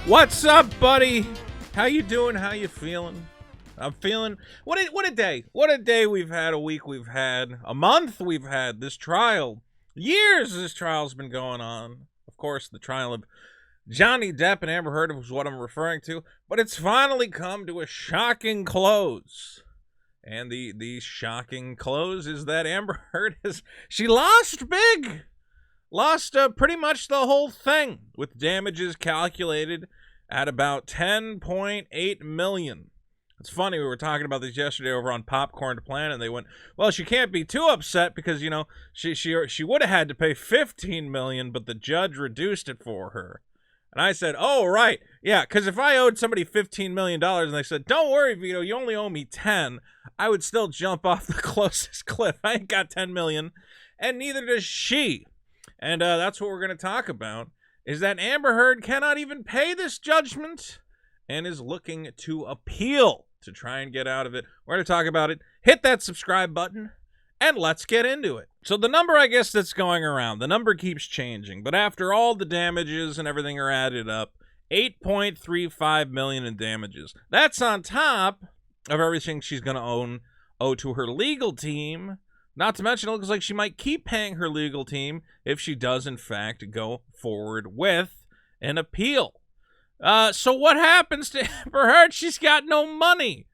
What's up, buddy? How you doing? How you feeling? I'm feeling... What a day. What a day we've had, a week we've had, a month we've had, this trial. Years this trial's been going on. Of course, the trial of Johnny Depp and Amber Heard was what I'm referring to. But it's finally come to a shocking close. And the shocking close is that Amber Heard she lost big. Lost pretty much the whole thing, with damages calculated at about $10.8 million. It's funny, we were talking about this yesterday over on Popcorn Planet, and they went, well, she can't be too upset because, you know, she would have had to pay $15 million, but the judge reduced it for her. And I said, oh, right, yeah, because if I owed somebody $15 million and they said, don't worry, Vito, you only owe me 10, I would still jump off the closest cliff. I ain't got 10 million, and neither does she. And that's what we're going to talk about, is that Amber Heard cannot even pay this judgment and is looking to appeal to try and get out of it. We're going to talk about it. Hit that subscribe button, and let's get into it. So the number, I guess, that's going around, the number keeps changing, but after all the damages and everything are added up, $8.35 million in damages. That's on top of everything she's going to owe to her legal team. Not to mention, it looks like she might keep paying her legal team if she does, in fact, go forward with an appeal. So what happens to Amber Heard? She's got no money.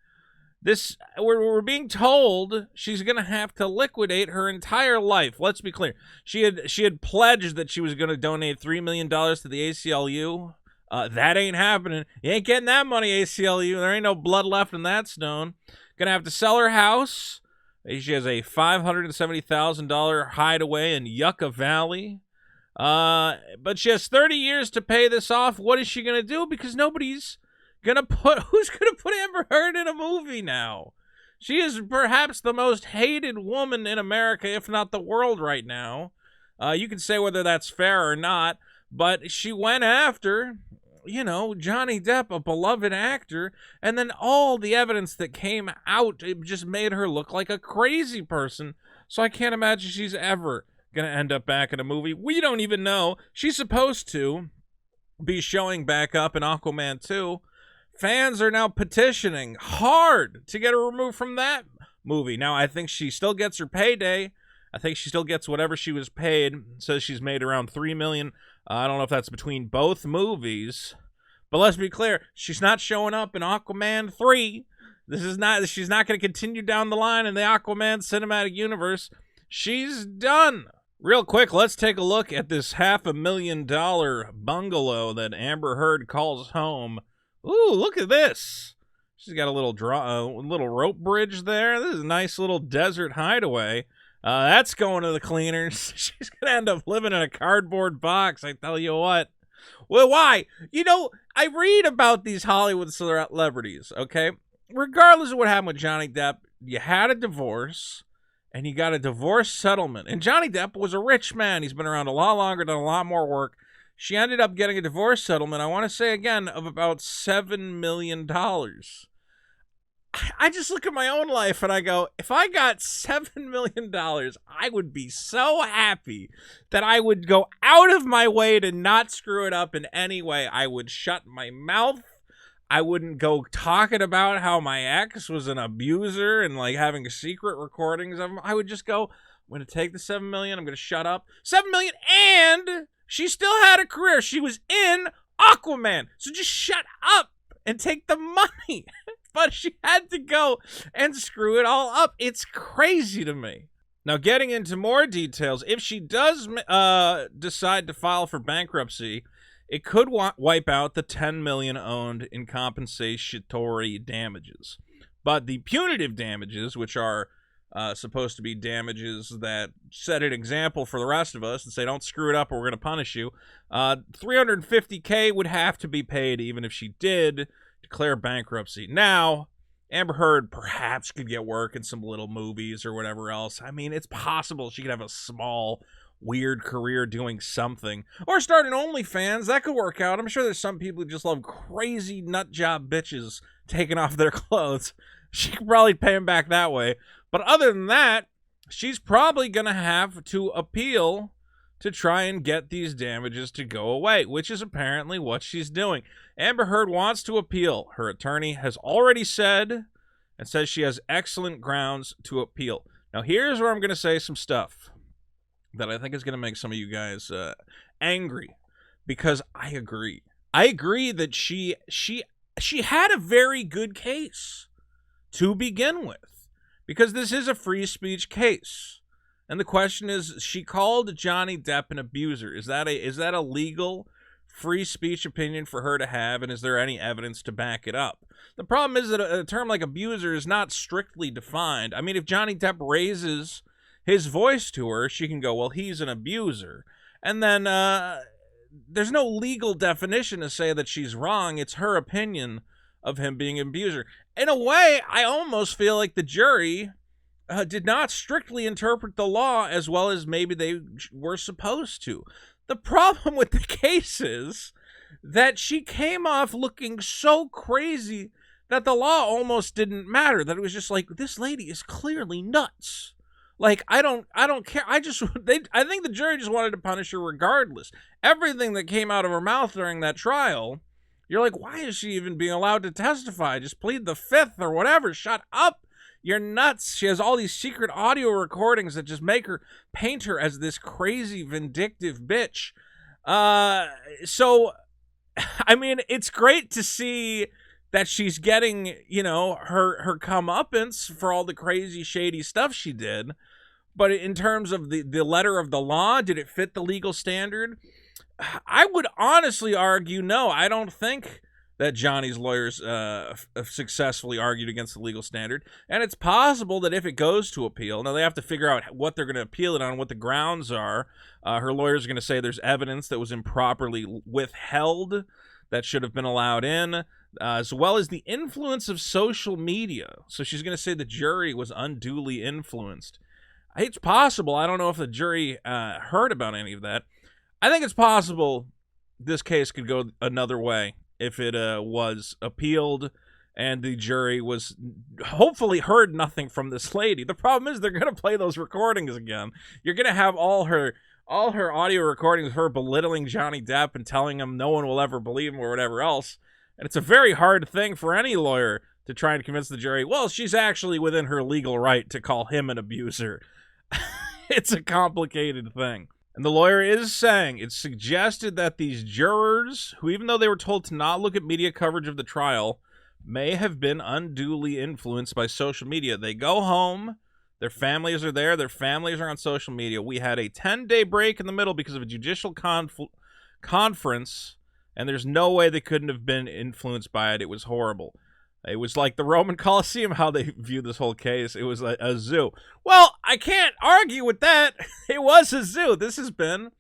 We're being told she's going to have to liquidate her entire life. Let's be clear. She had pledged that she was going to donate $3 million to the ACLU. That ain't happening. You ain't getting that money, ACLU. There ain't no blood left in that stone. Going to have to sell her house. She has a $570,000 hideaway in Yucca Valley. But she has 30 years to pay this off. What is she going to do? Because nobody's going to who's going to put Amber Heard in a movie now? She is perhaps the most hated woman in America, if not the world right now. You can say whether that's fair or not, but she went after, you know, Johnny Depp, a beloved actor, and then all the evidence that came out, it just made her look like a crazy person. So I can't imagine she's ever going to end up back in a movie. We don't even know. She's supposed to be showing back up in Aquaman 2. Fans are now petitioning hard to get her removed from that movie. Now, I think she still gets her payday. I think she still gets whatever she was paid. It says she's made around $3 million. I don't know if that's between both movies. But let's be clear, she's not showing up in Aquaman 3. She's not going to continue down the line in the Aquaman cinematic universe. She's done. Real quick, let's take a look at this $500,000 bungalow that Amber Heard calls home. Ooh, look at this. She's got a little rope bridge there. This is a nice little desert hideaway. That's going to the cleaners. She's going to end up living in a cardboard box, I tell you what. Well, why? You know, I read about these Hollywood celebrities, okay? Regardless of what happened with Johnny Depp, you had a divorce, and you got a divorce settlement. And Johnny Depp was a rich man. He's been around a lot longer, done a lot more work. She ended up getting a divorce settlement, I want to say again, of about $7 million. I just look at my own life and I go, if I got $7 million, I would be so happy that I would go out of my way to not screw it up in any way. I would shut my mouth. I wouldn't go talking about how my ex was an abuser and like having secret recordings of him. I would just go, I'm going to take the $7 million. I'm going to shut up. $7 million, and she still had a career. She was in Aquaman. So just shut up and take the money. But she had to go and screw it all up. It's crazy to me. Now, getting into more details, if she does decide to file for bankruptcy, it could wipe out the $10 million owned in compensatory damages. But the punitive damages, which are supposed to be damages that set an example for the rest of us and say, don't screw it up or we're going to punish you, $350K would have to be paid even if she did declare bankruptcy. Now, Amber Heard perhaps could get work in some little movies or whatever else. I mean, it's possible she could have a small, weird career doing something. Or start an OnlyFans. That could work out. I'm sure there's some people who just love crazy nut job bitches taking off their clothes. She could probably pay them back that way. But other than that, she's probably going to have to appeal to try and get these damages to go away, which is apparently what she's doing. Amber Heard wants to appeal. Her attorney has already said and says she has excellent grounds to appeal. Now, here's where I'm going to say some stuff that I think is going to make some of you guys angry, because I agree. I agree that she had a very good case to begin with, because this is a free speech case. And the question is, she called Johnny Depp an abuser. Is that a legal free speech opinion for her to have, and is there any evidence to back it up? The problem is that a term like abuser is not strictly defined. I mean, if Johnny Depp raises his voice to her, she can go, well, he's an abuser. And then there's no legal definition to say that she's wrong. It's her opinion of him being an abuser. In a way, I almost feel like the jury did not strictly interpret the law as well as maybe they were supposed to. The problem with the case is that she came off looking so crazy that the law almost didn't matter, that it was just like, this lady is clearly nuts. Like, I don't care. I think the jury just wanted to punish her regardless. Everything that came out of her mouth during that trial, you're like, why is she even being allowed to testify? Just plead the fifth or whatever. Shut up. You're nuts. She has all these secret audio recordings that just make her, paint her as this crazy, vindictive bitch. So, I mean, it's great to see that she's getting, her comeuppance for all the crazy, shady stuff she did. But in terms of the letter of the law, did it fit the legal standard? I would honestly argue no. I don't think that Johnny's lawyers have successfully argued against the legal standard. And it's possible that if it goes to appeal, now they have to figure out what they're going to appeal it on, what the grounds are. Her lawyers are going to say there's evidence that was improperly withheld that should have been allowed in, as well as the influence of social media. So she's going to say the jury was unduly influenced. It's possible. I don't know if the jury heard about any of that. I think it's possible this case could go another way if it was appealed and the jury was hopefully heard nothing from this lady. The problem is they're going to play those recordings again. You're going to have all her audio recordings of her belittling Johnny Depp and telling him no one will ever believe him or whatever else. And it's a very hard thing for any lawyer to try and convince the jury, well, she's actually within her legal right to call him an abuser. It's a complicated thing. And the lawyer is saying it's suggested that these jurors, who even though they were told to not look at media coverage of the trial, may have been unduly influenced by social media. They go home, their families are there, their families are on social media. We had a 10-day break in the middle because of a judicial conference, and there's no way they couldn't have been influenced by it. It was horrible. It was like the Roman Colosseum, how they viewed this whole case. It was a zoo. Well, I can't argue with that. It was a zoo. This has been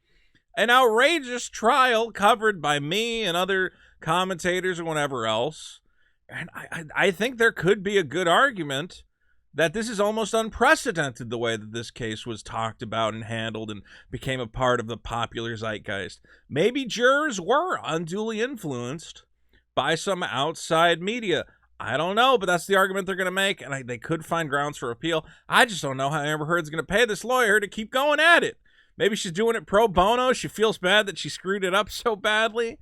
an outrageous trial covered by me and other commentators and whatever else. And I think there could be a good argument that this is almost unprecedented, the way that this case was talked about and handled and became a part of the popular zeitgeist. Maybe jurors were unduly influenced by some outside media. I don't know, but that's the argument they're going to make, and they could find grounds for appeal. I just don't know how Amber Heard's going to pay this lawyer to keep going at it. Maybe she's doing it pro bono. She feels bad that she screwed it up so badly.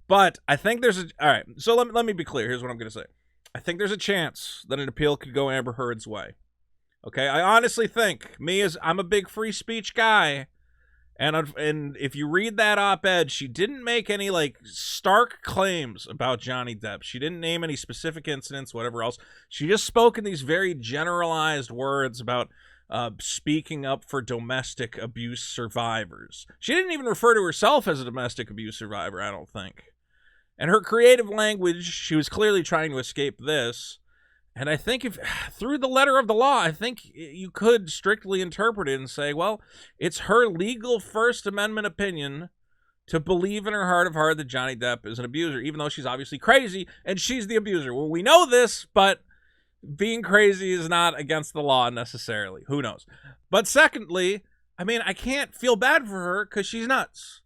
But I think there's all right, so let me be clear. Here's what I'm going to say. I think there's a chance that an appeal could go Amber Heard's way. Okay, I honestly think, I'm a big free speech guy. And if you read that op-ed, she didn't make any stark claims about Johnny Depp. She didn't name any specific incidents, whatever else. She just spoke in these very generalized words about speaking up for domestic abuse survivors. She didn't even refer to herself as a domestic abuse survivor, I don't think. And her creative language, she was clearly trying to escape this. And I think through the letter of the law, I think you could strictly interpret it and say, well, it's her legal First Amendment opinion to believe in her heart of heart that Johnny Depp is an abuser, even though she's obviously crazy and she's the abuser. Well, we know this, but being crazy is not against the law necessarily. Who knows? But secondly, I mean, I can't feel bad for her because she's nuts.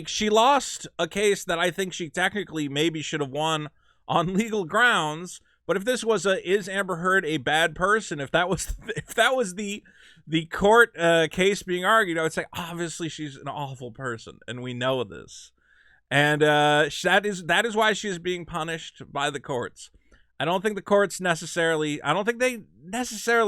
She lost a case that I think she technically maybe should have won on legal grounds, But if this was is Amber Heard a bad person? If that was the court case being argued, I would say obviously she's an awful person, and we know this. And that is why she is being punished by the courts. I don't think the courts necessarily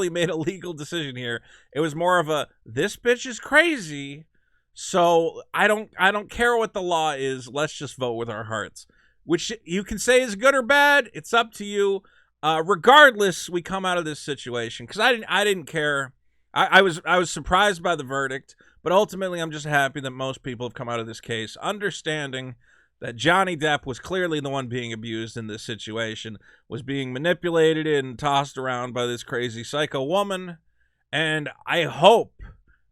made a legal decision here. It was more of a, this bitch is crazy, so I don't care what the law is. Let's just vote with our hearts. Which you can say is good or bad. It's up to you. Regardless, we come out of this situation because I didn't care. I was surprised by the verdict, but ultimately I'm just happy that most people have come out of this case understanding that Johnny Depp was clearly the one being abused in this situation, was being manipulated and tossed around by this crazy psycho woman. And I hope,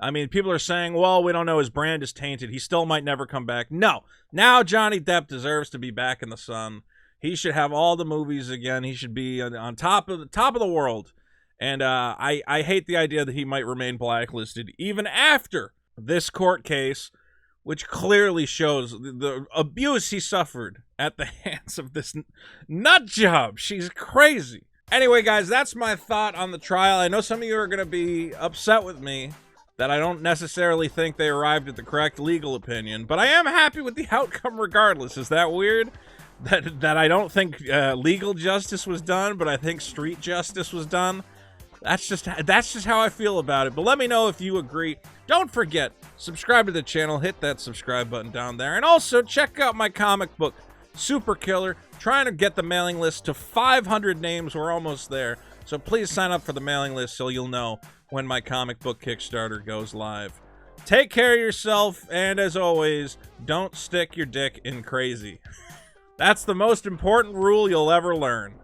I mean, people are saying, well, we don't know, his brand is tainted, he still might never come back. No, now Johnny Depp deserves to be back in the sun. He should have all the movies again. He should be on top of the world. And I hate the idea that he might remain blacklisted even after this court case, which clearly shows the abuse he suffered at the hands of this nut job. She's crazy. Anyway, guys, that's my thought on the trial. I know some of you are going to be upset with me that I don't necessarily think they arrived at the correct legal opinion, but I am happy with the outcome regardless. Is that weird? That I don't think legal justice was done, but I think street justice was done. That's just how I feel about it. But let me know if you agree. Don't forget, subscribe to the channel, hit that subscribe button down there, and also check out my comic book, Super Killer. Trying to get the mailing list to 500 names. We're almost there. So please sign up for the mailing list so you'll know when my comic book Kickstarter goes live. Take care of yourself, and as always, don't stick your dick in crazy. That's the most important rule you'll ever learn.